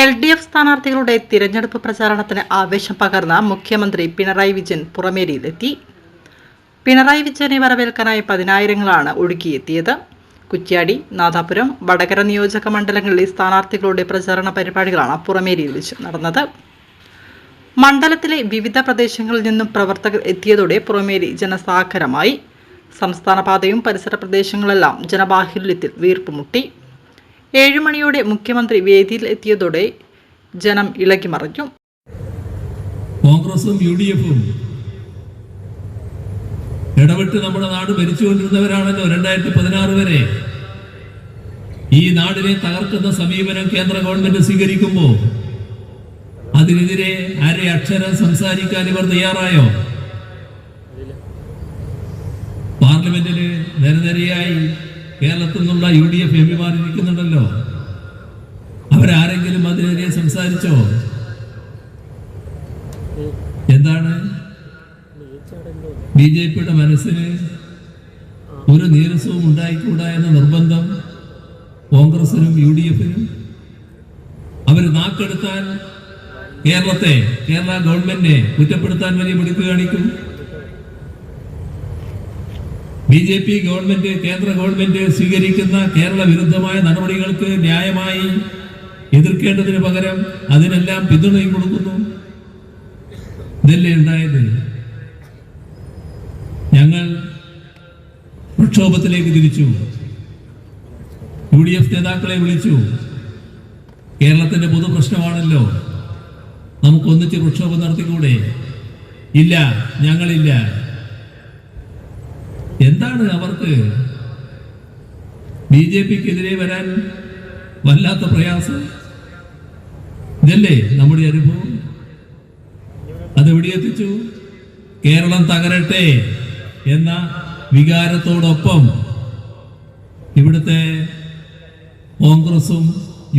LDF സ്ഥാനാർത്ഥികളുടെ തിരഞ്ഞെടുപ്പ് പ്രചാരണത്തിന് ആവേശം പകർന്ന മുഖ്യമന്ത്രി പിണറായി വിജയൻ പുറമേരിയിലെത്തി. പിണറായി വിജയനെ വരവേൽക്കാനായി പതിനായിരങ്ങളാണ് ഒഴുകിയെത്തിയത്. കുറ്റ്യാടി, നാദാപുരം, വടകര നിയോജക മണ്ഡലങ്ങളിലെ സ്ഥാനാർത്ഥികളുടെ പ്രചാരണ പരിപാടികളാണ് പുറമേരിയിൽ വെച്ച് നടന്നത്. മണ്ഡലത്തിലെ വിവിധ പ്രദേശങ്ങളിൽ നിന്നും പ്രവർത്തകർ എത്തിയതോടെ പുറമേരി ജനസാഗരമായി. സംസ്ഥാന പാതയും പരിസര പ്രദേശങ്ങളെല്ലാം ജനബാഹുല്യത്തിൽ വീർപ്പുമുട്ടി. 7 മണിയോടെ മുഖ്യമന്ത്രി വേദിയിൽ എത്തിയതോടെ ജനം ഇളകിമറിഞ്ഞു. കോൺഗ്രസും UDF-ഉം ഇടപെട്ട് നമ്മുടെ നാട് ഭരിച്ചുകൊണ്ടിരുന്നവരാണല്ലോ 2016 വരെ. ഈ നാടിനെ തകർക്കുന്ന സമീപനം കേന്ദ്ര ഗവൺമെന്റ് സ്വീകരിക്കുമ്പോൾ അതിനെതിരെ അര അക്ഷരം സംസാരിക്കാൻ ഇവർ തയ്യാറായോ? പാർലമെന്റില് നിരനിരയായി കേരളത്തിൽ നിന്നുള്ള UDF എംപിമാർ ഇരിക്കുന്നുണ്ടല്ലോ. അവരാരെങ്കിലും അതിനെതിരെ സംസാരിച്ചോ? എന്താണ് BJP-യുടെ മനസ്സിന് ഒരു നീരസവും ഉണ്ടായിക്കൂടാ എന്ന നിർബന്ധം കോൺഗ്രസിനും UDF-നും? അവർ നാക്കെടുത്താൽ കേരള ഗവൺമെന്റിനെ കുറ്റപ്പെടുത്താൻ വലിയ മിടുക്ക് കാണിക്കും. BJP ഗവൺമെന്റ്, കേന്ദ്ര ഗവൺമെന്റ് സ്വീകരിക്കുന്ന കേരള വിരുദ്ധമായ നടപടികൾക്ക് ന്യായമായി എതിർക്കേണ്ടതിന് പകരം അതിനെല്ലാം പിന്തുണയും കൊടുക്കുന്നു. ഇതല്ലേ ഉണ്ടായത്? ഞങ്ങൾ പ്രക്ഷോഭത്തിലേക്ക് തിരിച്ചു. UDF നേതാക്കളെ വിളിച്ചു. കേരളത്തിന്റെ പൊതു പ്രശ്നമാണല്ലോ, നമുക്കൊന്നിച്ച് പ്രക്ഷോഭം നടത്തിക്കൂടെ? ഇല്ല, ഞങ്ങളില്ല. എന്താണ് അവർക്ക്? BJP-ക്കെതിരെ വരാൻ വല്ലാത്ത പ്രയാസം. ഇതല്ലേ നമ്മുടെ അനുഭവം? അതെവിടെ എത്തിച്ചു? കേരളം തകരട്ടെ എന്ന വികാരത്തോടൊപ്പം ഇവിടുത്തെ കോൺഗ്രസും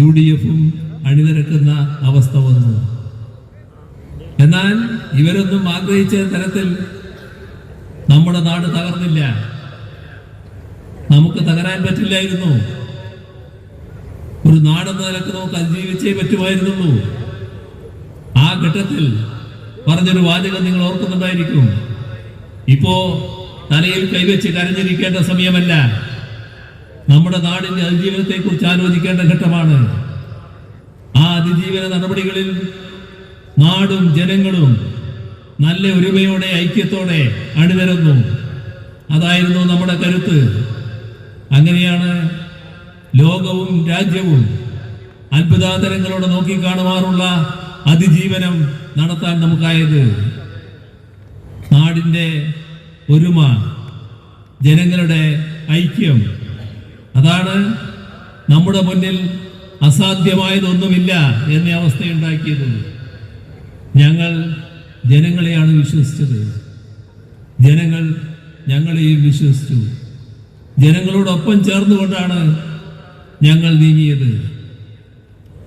UDF-ഉം അണിനിരക്കുന്ന അവസ്ഥ വന്നു. എന്നാൽ ഇവരൊന്നും ആഗ്രഹിച്ച തരത്തിൽ നമ്മുടെ നാട് തകർന്നില്ല. നമുക്ക് തകരാൻ പറ്റില്ലായിരുന്നു. ഒരു നാടെന്ന നിലക്ക് നമുക്ക് അതിജീവിച്ചേ പറ്റുമായിരുന്നുള്ളൂ. ആ ഘട്ടത്തിൽ പറഞ്ഞൊരു വാചകം നിങ്ങൾ ഓർക്കുന്നുണ്ടായിരിക്കും. ഇപ്പോ തലയിൽ കൈവച്ച് കരഞ്ഞിരിക്കേണ്ട സമയമല്ല, നമ്മുടെ നാടിന്റെ അതിജീവനത്തെ കുറിച്ച് ആലോചിക്കേണ്ട ഘട്ടമാണ്. ആ അതിജീവന നടപടികളിൽ നാടും ജനങ്ങളും നല്ല ഒരുമയോടെ, ഐക്യത്തോടെ അണിനിരന്നു. അതായിരുന്നു നമ്മുടെ കരുത്ത്. അങ്ങനെയാണ് ലോകവും രാജ്യവും അത്ഭുതാതരങ്ങളോടെ നോക്കിക്കാണുവാറുള്ള അതിജീവനം നടത്താൻ നമുക്കായത്. നാടിന്റെ ഒരുമ, ജനങ്ങളുടെ ഐക്യം, അതാണ് നമ്മുടെ മുന്നിൽ അസാധ്യമായതൊന്നുമില്ല എന്ന അവസ്ഥയുണ്ടാക്കിയത്. ഞങ്ങൾ ജനങ്ങളെയാണ് വിശ്വസിച്ചത്. ജനങ്ങൾ ഞങ്ങളെയും വിശ്വസിച്ചു. ജനങ്ങളോടൊപ്പം ചേർന്നുകൊണ്ടാണ് ഞങ്ങൾ നീങ്ങിയത്.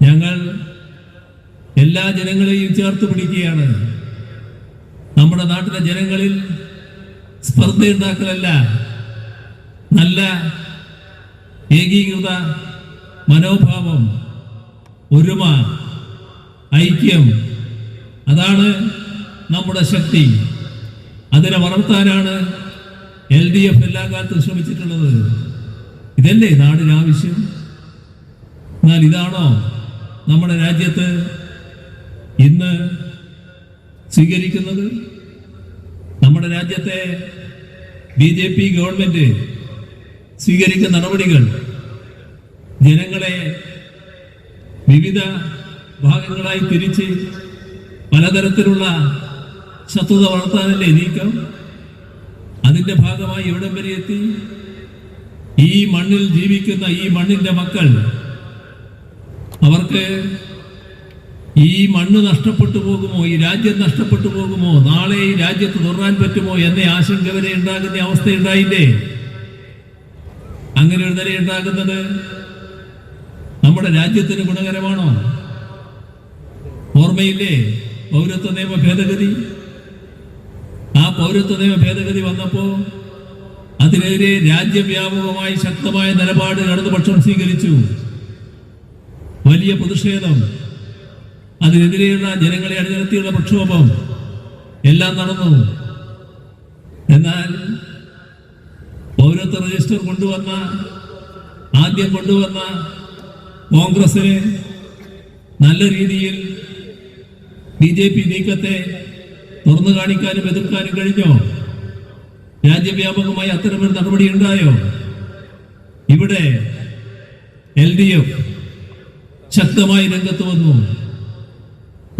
ഞങ്ങൾ എല്ലാ ജനങ്ങളെയും ചേർത്ത് പിടിക്കുകയാണ്. നമ്മുടെ നാട്ടിലെ ജനങ്ങളിൽ സ്പർദ്ധയുണ്ടാക്കലല്ല, നല്ല ഏകീകൃത മനോഭാവം, ഒരുമ, ഐക്യം, അതാണ് നമ്മുടെ ശക്തി. അതിനെ വളർത്താനാണ് LDF എല്ലാ കാലത്തും ശ്രമിച്ചിട്ടുള്ളത്. ഇതല്ലേ നാടിന് ആവശ്യം? എന്നാൽ ഇതാണോ നമ്മുടെ രാജ്യത്ത് ഇന്ന് സ്വീകരിക്കുന്നത്? നമ്മുടെ രാജ്യത്തെ BJP ഗവൺമെന്റ് സ്വീകരിക്കുന്ന നടപടികൾ ജനങ്ങളെ വിവിധ ഭാഗങ്ങളായി തിരിച്ച് പലതരത്തിലുള്ള ശത്രുത വളർത്താനല്ലേ നീക്കം? അതിന്റെ ഭാഗമായി എവിടം വരെ എത്തി? ഈ മണ്ണിൽ ജീവിക്കുന്ന ഈ മണ്ണിന്റെ മക്കൾ, അവർക്ക് ഈ മണ്ണ് നഷ്ടപ്പെട്ടു പോകുമോ, ഈ രാജ്യം നഷ്ടപ്പെട്ടു പോകുമോ, നാളെ ഈ രാജ്യത്ത് തുടരാൻ പറ്റുമോ എന്ന ആശങ്ക വരെ ഉണ്ടാകുന്ന അവസ്ഥയുണ്ടായില്ലേ? അങ്ങനെ ഒരു നില ഉണ്ടാകുന്നത് നമ്മുടെ രാജ്യത്തിന് ഗുണകരമാണോ? ഓർമ്മയില്ലേ പൗരത്വ നിയമ ഭേദഗതി? ആ പൗരത്വ നിയമ ഭേദഗതി വന്നപ്പോ അതിനെതിരെ രാജ്യവ്യാപകമായി ശക്തമായ നിലപാട് ഇടതുപക്ഷം സ്വീകരിച്ചു. വലിയ പ്രതിഷേധം അതിനെതിരെയുള്ള ജനങ്ങളെ അണിനിരത്തിയുള്ള പ്രക്ഷോഭം എല്ലാം നടന്നു. എന്നാൽ പൗരത്വ രജിസ്റ്റർ ആദ്യം കൊണ്ടുവന്ന കോൺഗ്രസിന് നല്ല രീതിയിൽ BJP നീക്കത്തെ തുറന്നു കാണിക്കാനും എതിർക്കാനും കഴിഞ്ഞോ? രാജ്യവ്യാപകമായി അത്തരമൊരു നടപടി ഉണ്ടായോ? ഇവിടെ LDF ശക്തമായി രംഗത്ത് വന്നു.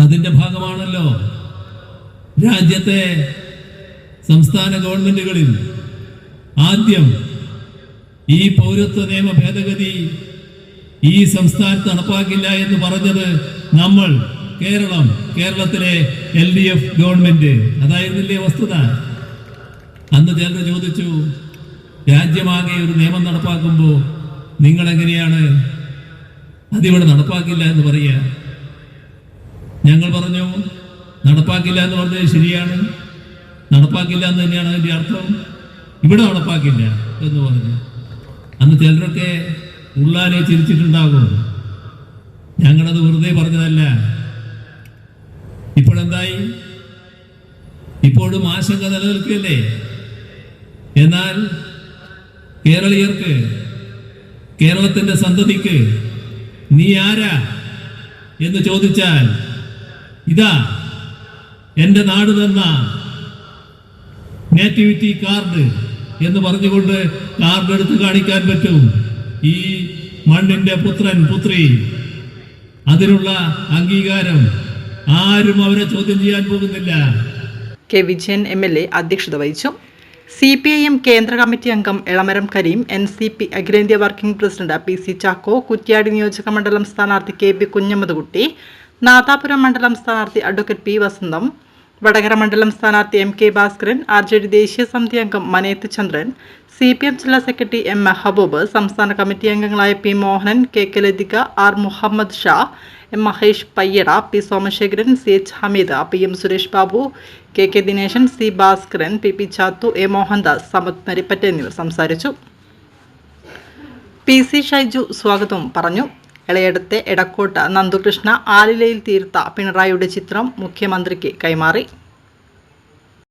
അതിന്റെ ഭാഗമാണല്ലോ രാജ്യത്തെ സംസ്ഥാന ഗവൺമെന്റുകളിൽ ആദ്യം ഈ പൗരത്വ നിയമ ഭേദഗതി ഈ സംസ്ഥാനത്ത് നടപ്പാക്കില്ല എന്ന് പറഞ്ഞത് നമ്മൾ, കേരളത്തിലെ LDF ഗവൺമെന്റ്. അതായിരുന്നില്ലേ വസ്തുത? അന്ന് ചിലർ ചോദിച്ചു, രാജ്യമാകെ ഒരു നിയമം നടപ്പാക്കുമ്പോൾ നിങ്ങൾ എങ്ങനെയാണ് അതിവിടെ നടപ്പാക്കില്ല എന്ന് പറയുക? ഞങ്ങൾ പറഞ്ഞു, നടപ്പാക്കില്ല എന്ന് പറഞ്ഞത് ശരിയാണ്, നടപ്പാക്കില്ല എന്ന് തന്നെയാണ് അതിൻ്റെ അർത്ഥം. ഇവിടെ നടപ്പാക്കില്ല എന്ന് പറഞ്ഞു. അന്ന് ചിലരൊക്കെ ഉള്ളാനെ ചിരിച്ചിട്ടുണ്ടാകും. ഞങ്ങളത് വെറുതെ പറഞ്ഞതല്ല. ഇപ്പോഴെന്തായി? ഇപ്പോഴും ആശങ്ക നിലനിൽക്കുകയല്ലേ? എന്നാൽ കേരളീയർക്ക്, കേരളത്തിന്റെ സന്തതിക്ക് നീ ആരാ എന്ന് ചോദിച്ചാൽ, ഇതാ എൻ്റെ നാട് തന്ന നേറ്റിവിറ്റി കാർഡ് എന്ന് പറഞ്ഞുകൊണ്ട് കാർഡ് എടുത്ത് കാണിക്കാൻ പറ്റും. ഈ മണ്ണിന്റെ പുത്രൻ, പുത്രി, അതിനുള്ള അംഗീകാരം ആരും അവരെ ചോദ്യം ചെയ്യാൻ പോകുന്നില്ല. കെ വിജയൻ MLA അധ്യക്ഷത വഹിച്ചു. CPIM കേന്ദ്ര കമ്മിറ്റി അംഗം എളമരം കരീം, NCP അഖിലേന്ത്യാ working president PC Chacko, Kuttiady നിയോജക മണ്ഡലം സ്ഥാനാർത്ഥി KB കുഞ്ഞമ്മദ്കുട്ടി, നാദാപുരം മണ്ഡലം സ്ഥാനാർത്ഥി അഡ്വക്കേറ്റ് P വസന്തം, വടകര മണ്ഡലം സ്ഥാനാർത്ഥി MK ഭാസ്കരൻ, RJD ദേശീയ സമിതി അംഗം മനേത്ത് ചന്ദ്രൻ, CPM ജില്ലാ സെക്രട്ടറി M മെഹബൂബ്, സംസ്ഥാന കമ്മിറ്റി അംഗങ്ങളായ P Mohanan, KK Lathika, R Muhammad Shah, M Mahesh പയ്യട, P Somasekharan, CH Hameeda, PM Suresh Babu, KK Dineshan, C Bhaskaran, PP Chathu, A Mohandas, Samath Narippatta എന്നിവർ സംസാരിച്ചു. PC ഷൈജു സ്വാഗതവും പറഞ്ഞു. ഇളയടത്തെ എടക്കോട്ട് നന്ദുകൃഷ്ണ ആലിലയിൽ തീർത്ത പിണറായിയുടെ ചിത്രം മുഖ്യമന്ത്രിക്ക് കൈമാറി.